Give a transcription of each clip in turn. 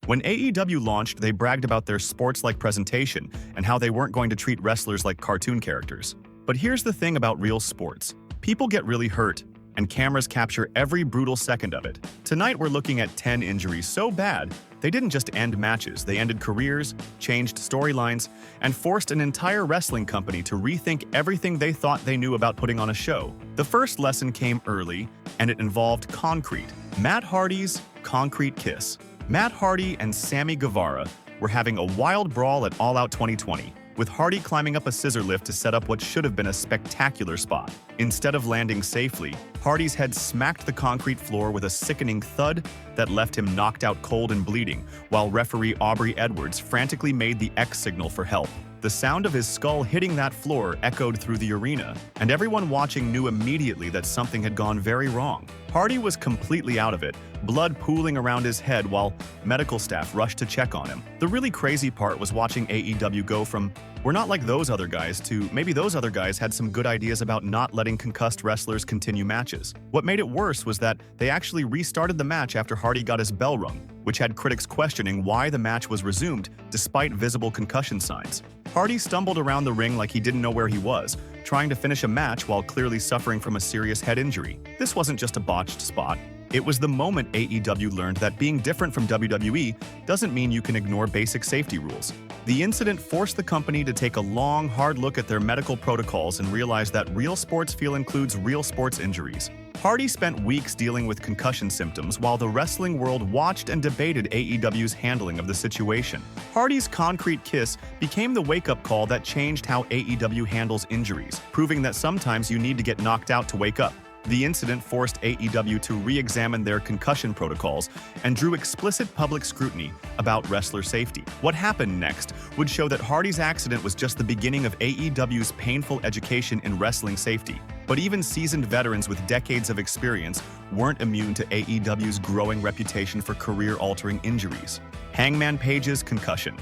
When AEW launched, they bragged about their sports-like presentation and how they weren't going to treat wrestlers like cartoon characters. But here's the thing about real sports. People get really hurt, and cameras capture every brutal second of it. Tonight we're looking at 10 injuries so bad, they didn't just end matches, they ended careers, changed storylines, and forced an entire wrestling company to rethink everything they thought they knew about putting on a show. The first lesson came early, and it involved concrete. Matt Hardy's concrete kiss. Matt Hardy and Sammy Guevara were having a wild brawl at All Out 2020, with Hardy climbing up a scissor lift to set up what should have been a spectacular spot. Instead of landing safely, Hardy's head smacked the concrete floor with a sickening thud that left him knocked out cold and bleeding, while referee Aubrey Edwards frantically made the X signal for help. The sound of his skull hitting that floor echoed through the arena, and everyone watching knew immediately that something had gone very wrong. Hardy was completely out of it, blood pooling around his head while medical staff rushed to check on him. The really crazy part was watching AEW go from, "We're not like those other guys," to maybe those other guys had some good ideas about not letting concussed wrestlers continue matches. What made it worse was that they actually restarted the match after Hardy got his bell rung, which had critics questioning why the match was resumed despite visible concussion signs. Hardy stumbled around the ring like he didn't know where he was, trying to finish a match while clearly suffering from a serious head injury. This wasn't just a botched spot. It was the moment AEW learned that being different from WWE doesn't mean you can ignore basic safety rules. The incident forced the company to take a long, hard look at their medical protocols and realize that real sports feel includes real sports injuries. Hardy spent weeks dealing with concussion symptoms while the wrestling world watched and debated AEW's handling of the situation. Hardy's concrete kiss became the wake-up call that changed how AEW handles injuries, proving that sometimes you need to get knocked out to wake up. The incident forced AEW to re-examine their concussion protocols and drew explicit public scrutiny about wrestler safety. What happened next would show that Hardy's accident was just the beginning of AEW's painful education in wrestling safety. But even seasoned veterans with decades of experience weren't immune to AEW's growing reputation for career-altering injuries. Hangman Page's concussion.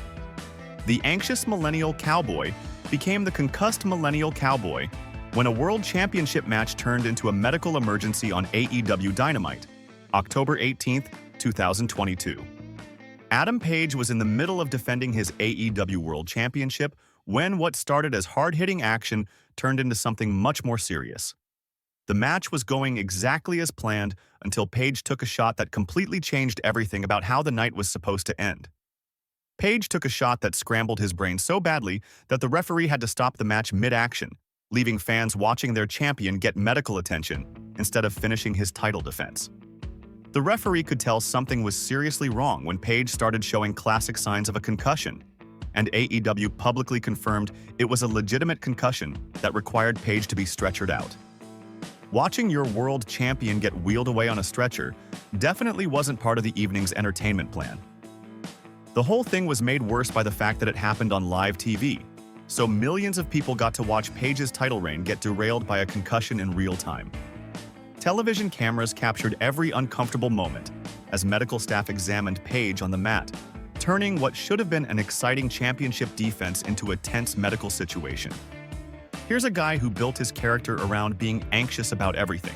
The anxious millennial cowboy became the concussed millennial cowboy when a World Championship match turned into a medical emergency on AEW Dynamite, October 18, 2022. Adam Page was in the middle of defending his AEW World Championship when what started as hard-hitting action turned into something much more serious. The match was going exactly as planned until Page took a shot that completely changed everything about how the night was supposed to end. Page took a shot that scrambled his brain so badly that the referee had to stop the match mid-action, leaving fans watching their champion get medical attention instead of finishing his title defense. The referee could tell something was seriously wrong when Page started showing classic signs of a concussion, and AEW publicly confirmed it was a legitimate concussion that required Page to be stretchered out. Watching your world champion get wheeled away on a stretcher definitely wasn't part of the evening's entertainment plan. The whole thing was made worse by the fact that it happened on live TV, so millions of people got to watch Page's title reign get derailed by a concussion in real time. Television cameras captured every uncomfortable moment as medical staff examined Page on the mat, turning what should have been an exciting championship defense into a tense medical situation. Here's a guy who built his character around being anxious about everything,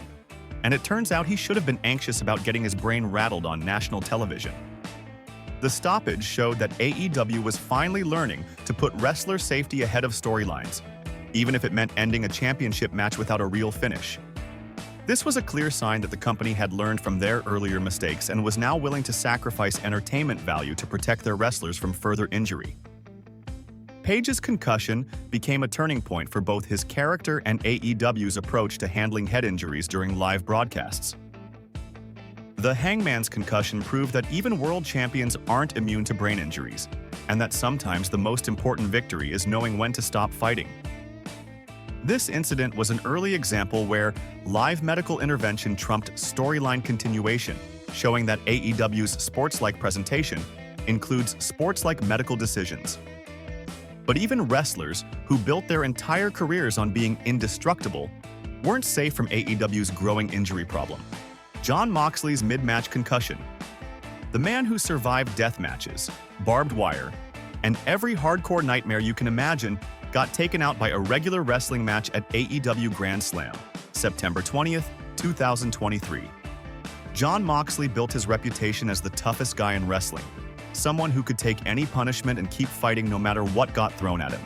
and it turns out he should have been anxious about getting his brain rattled on national television. The stoppage showed that AEW was finally learning to put wrestler safety ahead of storylines, even if it meant ending a championship match without a real finish. This was a clear sign that the company had learned from their earlier mistakes and was now willing to sacrifice entertainment value to protect their wrestlers from further injury. Page's concussion became a turning point for both his character and AEW's approach to handling head injuries during live broadcasts. The Hangman's concussion proved that even world champions aren't immune to brain injuries, and that sometimes the most important victory is knowing when to stop fighting. This incident was an early example where live medical intervention trumped storyline continuation, showing that AEW's sports-like presentation includes sports-like medical decisions. But even wrestlers, who built their entire careers on being indestructible, weren't safe from AEW's growing injury problem. Jon Moxley's mid-match concussion. The man who survived death matches, barbed wire, and every hardcore nightmare you can imagine got taken out by a regular wrestling match at AEW Grand Slam, September 20th, 2023. Jon Moxley built his reputation as the toughest guy in wrestling, someone who could take any punishment and keep fighting no matter what got thrown at him.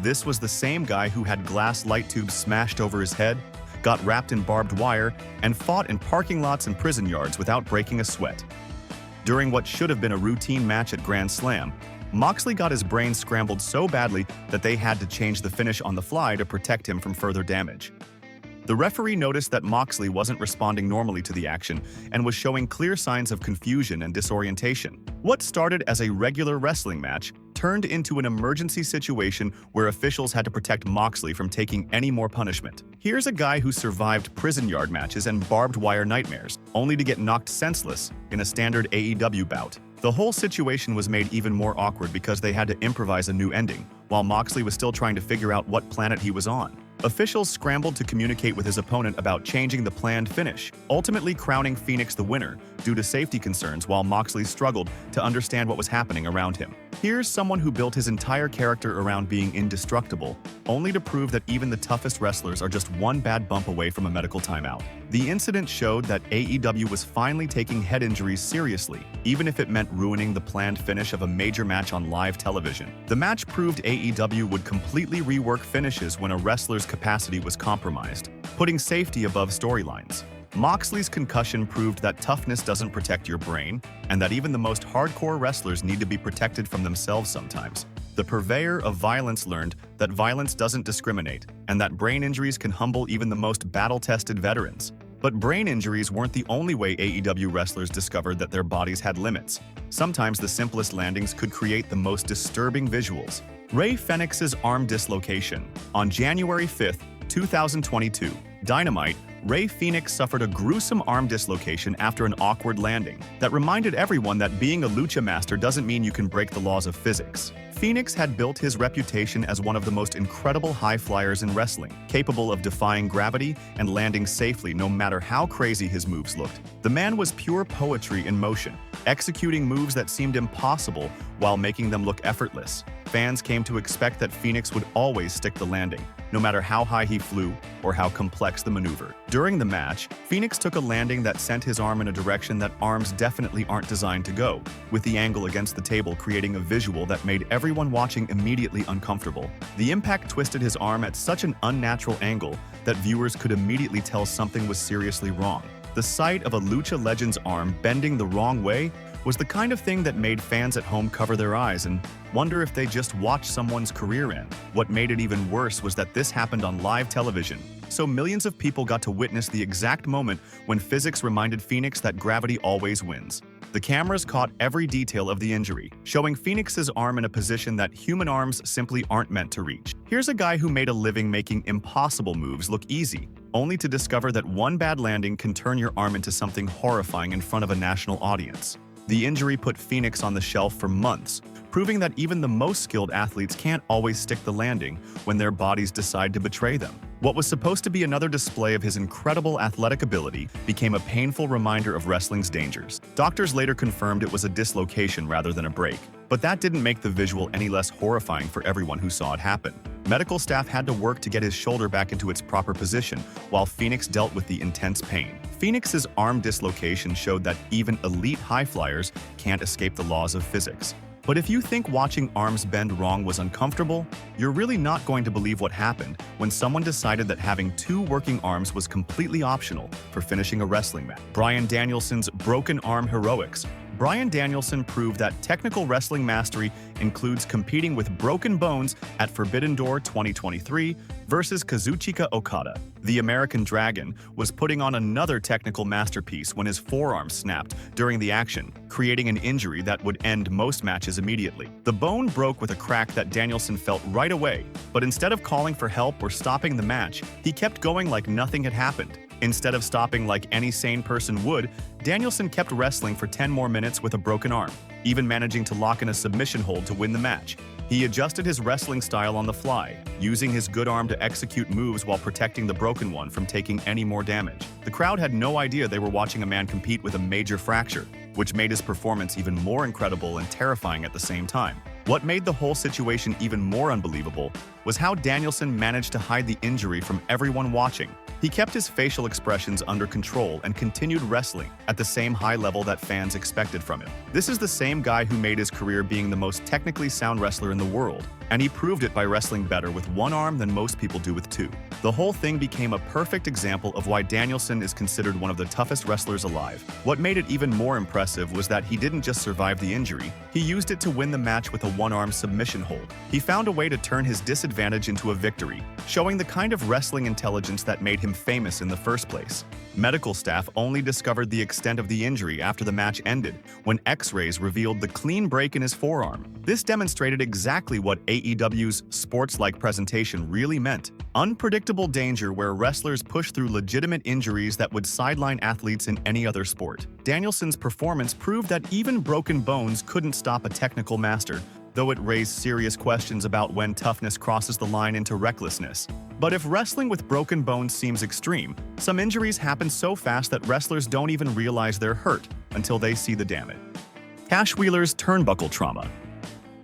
This was the same guy who had glass light tubes smashed over his head, got wrapped in barbed wire, and fought in parking lots and prison yards without breaking a sweat. During what should have been a routine match at Grand Slam, Moxley got his brain scrambled so badly that they had to change the finish on the fly to protect him from further damage. The referee noticed that Moxley wasn't responding normally to the action and was showing clear signs of confusion and disorientation. What started as a regular wrestling match turned into an emergency situation where officials had to protect Moxley from taking any more punishment. Here's a guy who survived prison yard matches and barbed wire nightmares, only to get knocked senseless in a standard AEW bout. The whole situation was made even more awkward because they had to improvise a new ending, while Moxley was still trying to figure out what planet he was on. Officials scrambled to communicate with his opponent about changing the planned finish, ultimately crowning Phoenix the winner due to safety concerns while Moxley struggled to understand what was happening around him. Here's someone who built his entire character around being indestructible, only to prove that even the toughest wrestlers are just one bad bump away from a medical timeout. The incident showed that AEW was finally taking head injuries seriously, even if it meant ruining the planned finish of a major match on live television. The match proved AEW would completely rework finishes when a wrestler's capacity was compromised, putting safety above storylines. Moxley's concussion proved that toughness doesn't protect your brain, and that even the most hardcore wrestlers need to be protected from themselves sometimes. The purveyor of violence learned that violence doesn't discriminate, and that brain injuries can humble even the most battle-tested veterans. But brain injuries weren't the only way AEW wrestlers discovered that their bodies had limits. Sometimes the simplest landings could create the most disturbing visuals. Rey Fenix's arm dislocation. On January 5, 2022, Dynamite, Rey Fenix suffered a gruesome arm dislocation after an awkward landing that reminded everyone that being a lucha master doesn't mean you can break the laws of physics. Fenix had built his reputation as one of the most incredible high flyers in wrestling, capable of defying gravity and landing safely no matter how crazy his moves looked. The man was pure poetry in motion, executing moves that seemed impossible while making them look effortless. Fans came to expect that Fenix would always stick the landing, no matter how high he flew or how complex the maneuver. During the match, Fenix took a landing that sent his arm in a direction that arms definitely aren't designed to go, with the angle against the table creating a visual that made everyone watching immediately uncomfortable. The impact twisted his arm at such an unnatural angle that viewers could immediately tell something was seriously wrong. The sight of a lucha legend's arm bending the wrong way was the kind of thing that made fans at home cover their eyes and wonder if they just watched someone's career end. What made it even worse was that this happened on live television, so millions of people got to witness the exact moment when physics reminded Fenix that gravity always wins. The cameras caught every detail of the injury, showing Fenix's arm in a position that human arms simply aren't meant to reach. Here's a guy who made a living making impossible moves look easy, only to discover that one bad landing can turn your arm into something horrifying in front of a national audience. The injury put Fenix on the shelf for months, proving that even the most skilled athletes can't always stick the landing when their bodies decide to betray them. What was supposed to be another display of his incredible athletic ability became a painful reminder of wrestling's dangers. Doctors later confirmed it was a dislocation rather than a break, but that didn't make the visual any less horrifying for everyone who saw it happen. Medical staff had to work to get his shoulder back into its proper position, while Fenix dealt with the intense pain. Fenix's arm dislocation showed that even elite high flyers can't escape the laws of physics. But if you think watching arms bend wrong was uncomfortable, you're really not going to believe what happened when someone decided that having two working arms was completely optional for finishing a wrestling match. Bryan Danielson's broken arm heroics. Bryan Danielson proved that technical wrestling mastery includes competing with broken bones at Forbidden Door 2023 versus Kazuchika Okada. The American Dragon was putting on another technical masterpiece when his forearm snapped during the action, creating an injury that would end most matches immediately. The bone broke with a crack that Danielson felt right away, but instead of calling for help or stopping the match, he kept going like nothing had happened. Instead of stopping like any sane person would, Danielson kept wrestling for 10 more minutes with a broken arm, even managing to lock in a submission hold to win the match. He adjusted his wrestling style on the fly, using his good arm to execute moves while protecting the broken one from taking any more damage. The crowd had no idea they were watching a man compete with a major fracture, which made his performance even more incredible and terrifying at the same time. What made the whole situation even more unbelievable was how Danielson managed to hide the injury from everyone watching. He kept his facial expressions under control and continued wrestling at the same high level that fans expected from him. This is the same guy who made his career being the most technically sound wrestler in the world, and he proved it by wrestling better with one arm than most people do with two. The whole thing became a perfect example of why Danielson is considered one of the toughest wrestlers alive. What made it even more impressive was that he didn't just survive the injury, he used it to win the match with a one-arm submission hold. He found a way to turn his disadvantage into a victory, showing the kind of wrestling intelligence that made him famous in the first place. Medical staff only discovered the extent of the injury after the match ended, when X-rays revealed the clean break in his forearm. This demonstrated exactly what AEW's sports-like presentation really meant: unpredictable danger where wrestlers push through legitimate injuries that would sideline athletes in any other sport. Danielson's performance proved that even broken bones couldn't stop a technical master, though it raised serious questions about when toughness crosses the line into recklessness. But if wrestling with broken bones seems extreme, some injuries happen so fast that wrestlers don't even realize they're hurt until they see the damage. Cash Wheeler's turnbuckle trauma.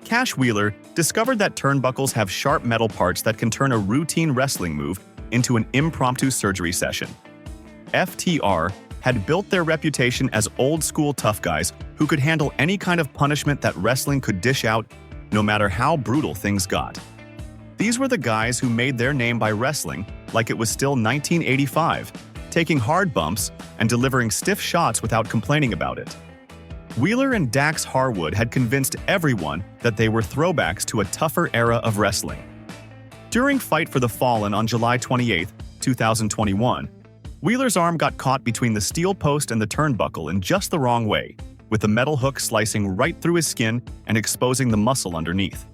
Cash Wheeler discovered that turnbuckles have sharp metal parts that can turn a routine wrestling move into an impromptu surgery session. FTR had built their reputation as old-school tough guys who could handle any kind of punishment that wrestling could dish out, no matter how brutal things got. These were the guys who made their name by wrestling like it was still 1985, taking hard bumps and delivering stiff shots without complaining about it. Wheeler and Dax Harwood had convinced everyone that they were throwbacks to a tougher era of wrestling. During Fight for the Fallen on July 28, 2021, Wheeler's arm got caught between the steel post and the turnbuckle in just the wrong way, with the metal hook slicing right through his skin and exposing the muscle underneath.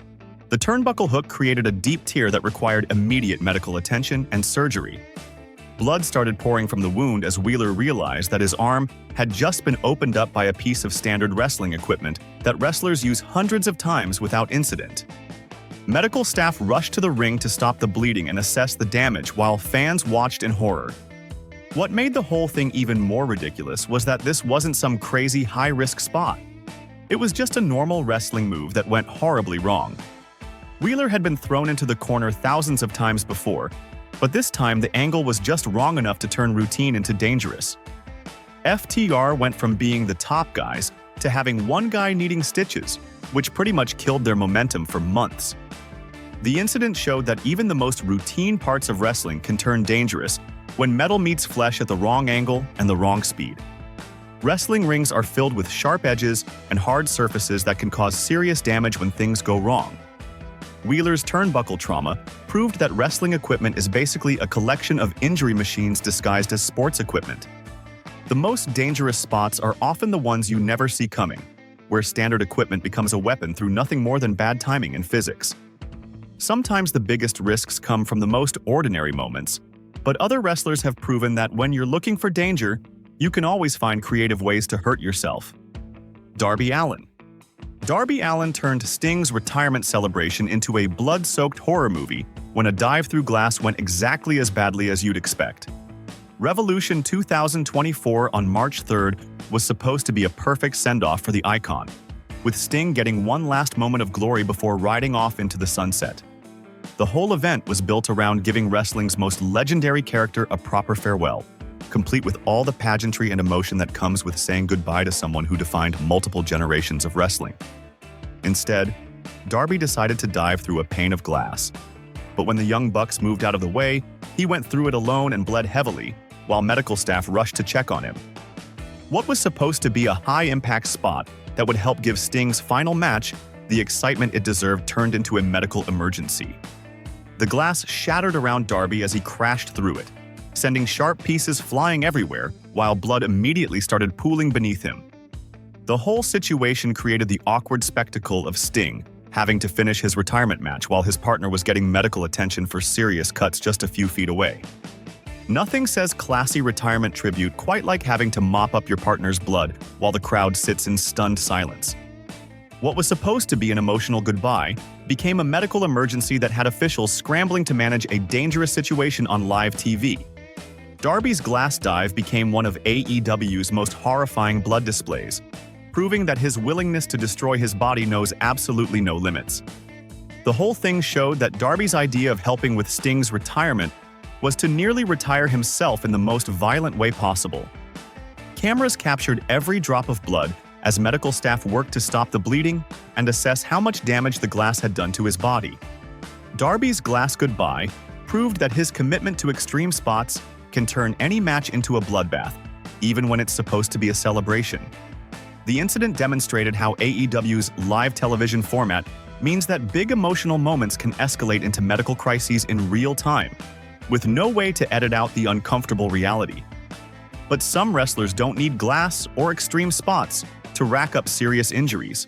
The turnbuckle hook created a deep tear that required immediate medical attention and surgery. Blood started pouring from the wound as Wheeler realized that his arm had just been opened up by a piece of standard wrestling equipment that wrestlers use hundreds of times without incident. Medical staff rushed to the ring to stop the bleeding and assess the damage while fans watched in horror. What made the whole thing even more ridiculous was that this wasn't some crazy high-risk spot. It was just a normal wrestling move that went horribly wrong. Wheeler had been thrown into the corner thousands of times before, but this time the angle was just wrong enough to turn routine into dangerous. FTR went from being the top guys to having one guy needing stitches, which pretty much killed their momentum for months. The incident showed that even the most routine parts of wrestling can turn dangerous when metal meets flesh at the wrong angle and the wrong speed. Wrestling rings are filled with sharp edges and hard surfaces that can cause serious damage when things go wrong. Wheeler's turnbuckle trauma proved that wrestling equipment is basically a collection of injury machines disguised as sports equipment. The most dangerous spots are often the ones you never see coming, where standard equipment becomes a weapon through nothing more than bad timing and physics. Sometimes the biggest risks come from the most ordinary moments, but other wrestlers have proven that when you're looking for danger, you can always find creative ways to hurt yourself. Darby Allin. Darby Allin turned Sting's retirement celebration into a blood-soaked horror movie when a dive through glass went exactly as badly as you'd expect. Revolution 2024 on March 3rd was supposed to be a perfect send-off for the icon, with Sting getting one last moment of glory before riding off into the sunset. The whole event was built around giving wrestling's most legendary character a proper farewell, complete with all the pageantry and emotion that comes with saying goodbye to someone who defined multiple generations of wrestling. Instead, Darby decided to dive through a pane of glass. But when the Young Bucks moved out of the way, he went through it alone and bled heavily, while medical staff rushed to check on him. What was supposed to be a high-impact spot that would help give Sting's final match the excitement it deserved turned into a medical emergency. The glass shattered around Darby as he crashed through it, sending sharp pieces flying everywhere, while blood immediately started pooling beneath him. The whole situation created the awkward spectacle of Sting having to finish his retirement match while his partner was getting medical attention for serious cuts just a few feet away. Nothing says classy retirement tribute quite like having to mop up your partner's blood while the crowd sits in stunned silence. What was supposed to be an emotional goodbye became a medical emergency that had officials scrambling to manage a dangerous situation on live TV. Darby's glass dive became one of AEW's most horrifying blood displays, proving that his willingness to destroy his body knows absolutely no limits. The whole thing showed that Darby's idea of helping with Sting's retirement was to nearly retire himself in the most violent way possible. Cameras captured every drop of blood as medical staff worked to stop the bleeding and assess how much damage the glass had done to his body. Darby's glass goodbye proved that his commitment to extreme spots can turn any match into a bloodbath, even when it's supposed to be a celebration. The incident demonstrated how AEW's live television format means that big emotional moments can escalate into medical crises in real time, with no way to edit out the uncomfortable reality. But some wrestlers don't need glass or extreme spots to rack up serious injuries.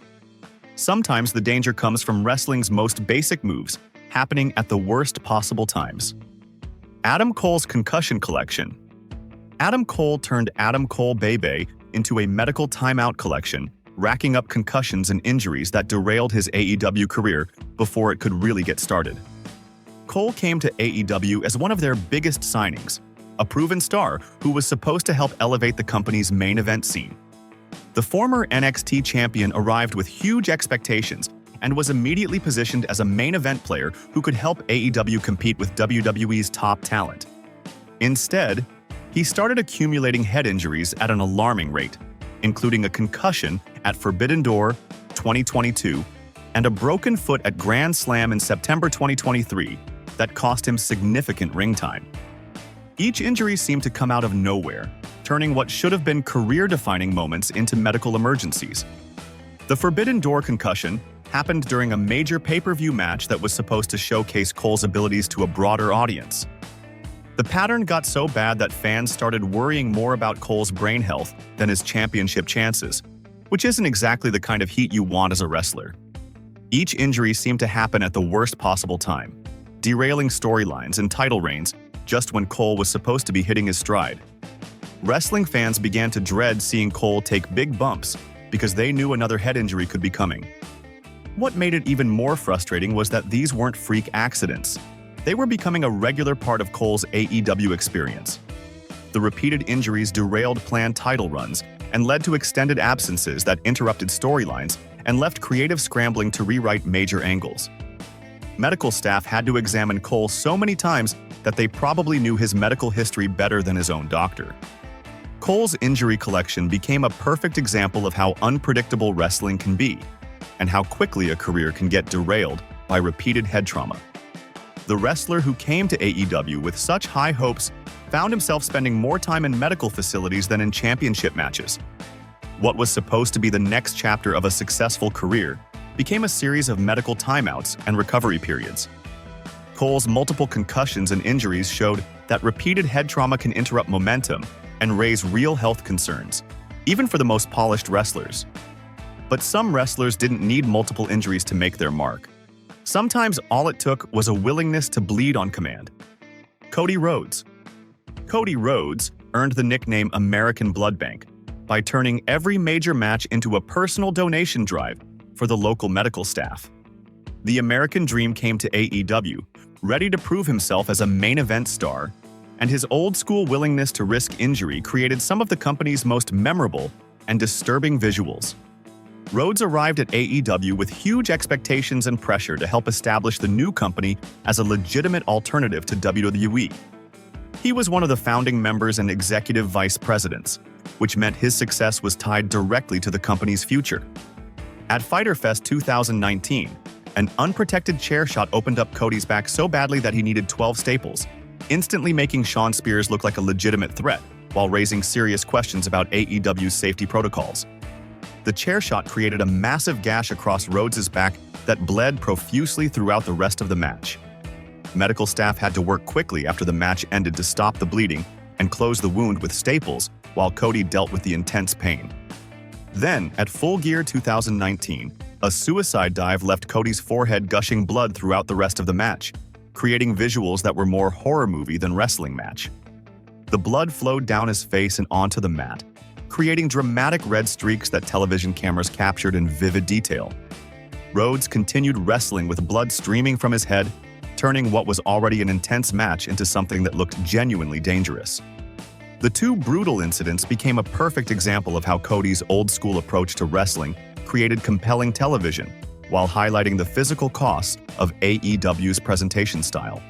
Sometimes the danger comes from wrestling's most basic moves happening at the worst possible times. Adam Cole's concussion collection. Adam Cole turned Adam Cole Bebe into a medical timeout collection, racking up concussions and injuries that derailed his AEW career before it could really get started. Cole came to AEW as one of their biggest signings, a proven star who was supposed to help elevate the company's main event scene. The former NXT champion arrived with huge expectations and was immediately positioned as a main event player who could help AEW compete with WWE's top talent. Instead, he started accumulating head injuries at an alarming rate, including a concussion at Forbidden Door 2022 and a broken foot at Grand Slam in September 2023 that cost him significant ring time. Each injury seemed to come out of nowhere, turning what should have been career-defining moments into medical emergencies. The Forbidden Door concussion happened during a major pay-per-view match that was supposed to showcase Cole's abilities to a broader audience. The pattern got so bad that fans started worrying more about Cole's brain health than his championship chances, which isn't exactly the kind of heat you want as a wrestler. Each injury seemed to happen at the worst possible time, derailing storylines and title reigns just when Cole was supposed to be hitting his stride. Wrestling fans began to dread seeing Cole take big bumps because they knew another head injury could be coming. What made it even more frustrating was that these weren't freak accidents. They were becoming a regular part of Cole's AEW experience. The repeated injuries derailed planned title runs and led to extended absences that interrupted storylines and left creative scrambling to rewrite major angles. Medical staff had to examine Cole so many times that they probably knew his medical history better than his own doctor. Cole's injury collection became a perfect example of how unpredictable wrestling can be, and how quickly a career can get derailed by repeated head trauma. The wrestler who came to AEW with such high hopes found himself spending more time in medical facilities than in championship matches. What was supposed to be the next chapter of a successful career became a series of medical timeouts and recovery periods. Cole's multiple concussions and injuries showed that repeated head trauma can interrupt momentum and raise real health concerns, even for the most polished wrestlers. But some wrestlers didn't need multiple injuries to make their mark. Sometimes all it took was a willingness to bleed on command. Cody Rhodes. Cody Rhodes earned the nickname American Blood Bank by turning every major match into a personal donation drive for the local medical staff. The American Dream came to AEW, ready to prove himself as a main event star, and his old-school willingness to risk injury created some of the company's most memorable and disturbing visuals. Rhodes arrived at AEW with huge expectations and pressure to help establish the new company as a legitimate alternative to WWE. He was one of the founding members and executive vice presidents, which meant his success was tied directly to the company's future. At Fyter Fest 2019, an unprotected chair shot opened up Cody's back so badly that he needed 12 staples, instantly making Shawn Spears look like a legitimate threat while raising serious questions about AEW's safety protocols. The chair shot created a massive gash across Rhodes' back that bled profusely throughout the rest of the match. Medical staff had to work quickly after the match ended to stop the bleeding and close the wound with staples while Cody dealt with the intense pain. Then, at Full Gear 2019, a suicide dive left Cody's forehead gushing blood throughout the rest of the match, creating visuals that were more horror movie than wrestling match. The blood flowed down his face and onto the mat, creating dramatic red streaks that television cameras captured in vivid detail. Rhodes continued wrestling with blood streaming from his head, turning what was already an intense match into something that looked genuinely dangerous. The two brutal incidents became a perfect example of how Cody's old-school approach to wrestling created compelling television, while highlighting the physical costs of AEW's presentation style.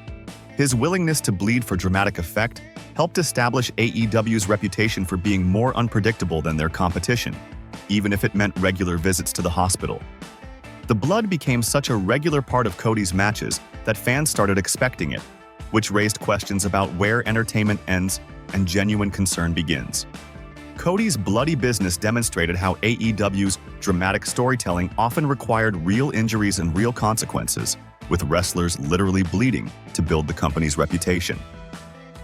His willingness to bleed for dramatic effect helped establish AEW's reputation for being more unpredictable than their competition, even if it meant regular visits to the hospital. The blood became such a regular part of Cody's matches that fans started expecting it, which raised questions about where entertainment ends and genuine concern begins. Cody's bloody business demonstrated how AEW's dramatic storytelling often required real injuries and real consequences, with wrestlers literally bleeding to build the company's reputation.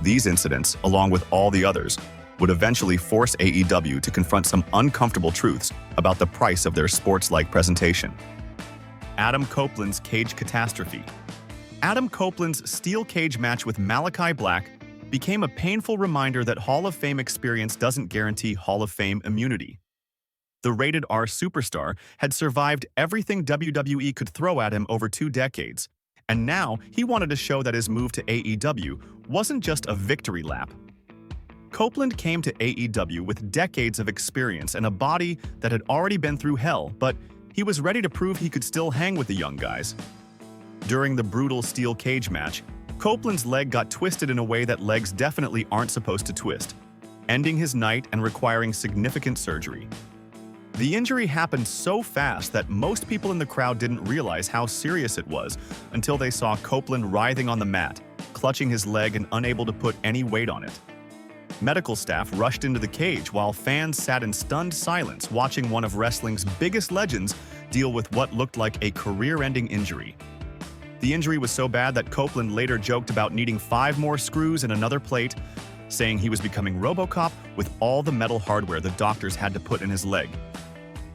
These incidents, along with all the others, would eventually force AEW to confront some uncomfortable truths about the price of their sports-like presentation. Adam Copeland's cage catastrophe. Adam Copeland's steel cage match with Malachi Black became a painful reminder that Hall of Fame experience doesn't guarantee Hall of Fame immunity. The rated R superstar had survived everything WWE could throw at him over 2 decades, and now he wanted to show that his move to AEW wasn't just a victory lap. Copeland came to AEW with decades of experience and a body that had already been through hell, but he was ready to prove he could still hang with the young guys. During the brutal steel cage match, Copeland's leg got twisted in a way that legs definitely aren't supposed to twist, ending his night and requiring significant surgery. The injury happened so fast that most people in the crowd didn't realize how serious it was until they saw Copeland writhing on the mat, clutching his leg and unable to put any weight on it. Medical staff rushed into the cage while fans sat in stunned silence watching one of wrestling's biggest legends deal with what looked like a career-ending injury. The injury was so bad that Copeland later joked about needing 5 more screws and another plate, saying he was becoming RoboCop with all the metal hardware the doctors had to put in his leg.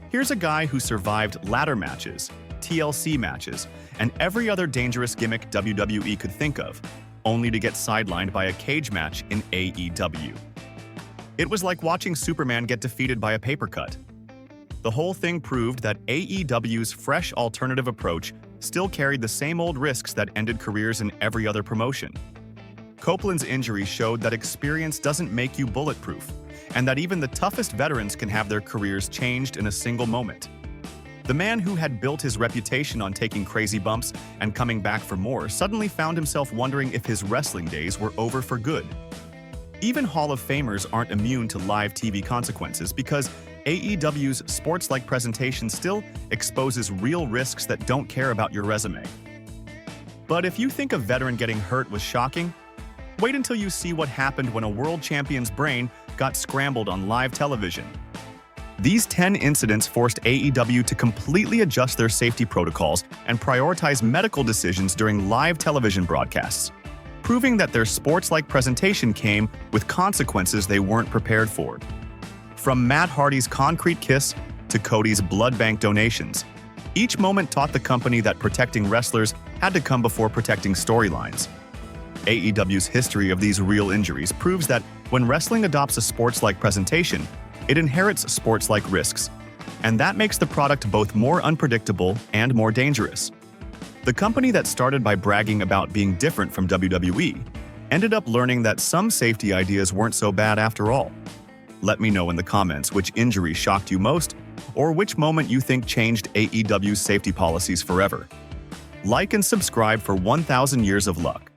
Here's a guy who survived ladder matches, TLC matches, and every other dangerous gimmick WWE could think of, only to get sidelined by a cage match in AEW. It was like watching Superman get defeated by a paper cut. The whole thing proved that AEW's fresh alternative approach still carried the same old risks that ended careers in every other promotion. Copeland's injury showed that experience doesn't make you bulletproof, and that even the toughest veterans can have their careers changed in a single moment. The man who had built his reputation on taking crazy bumps and coming back for more suddenly found himself wondering if his wrestling days were over for good. Even Hall of Famers aren't immune to live TV consequences because AEW's sports-like presentation still exposes real risks that don't care about your resume. But if you think a veteran getting hurt was shocking, wait until you see what happened when a world champion's brain got scrambled on live television. These 10 incidents forced AEW to completely adjust their safety protocols and prioritize medical decisions during live television broadcasts, proving that their sports-like presentation came with consequences they weren't prepared for. From Matt Hardy's concrete kiss to Cody's blood bank donations, each moment taught the company that protecting wrestlers had to come before protecting storylines. AEW's history of these real injuries proves that when wrestling adopts a sports-like presentation, it inherits sports-like risks, and that makes the product both more unpredictable and more dangerous. The company that started by bragging about being different from WWE ended up learning that some safety ideas weren't so bad after all. Let me know in the comments which injury shocked you most, or which moment you think changed AEW's safety policies forever. Like and subscribe for 1,000 years of luck.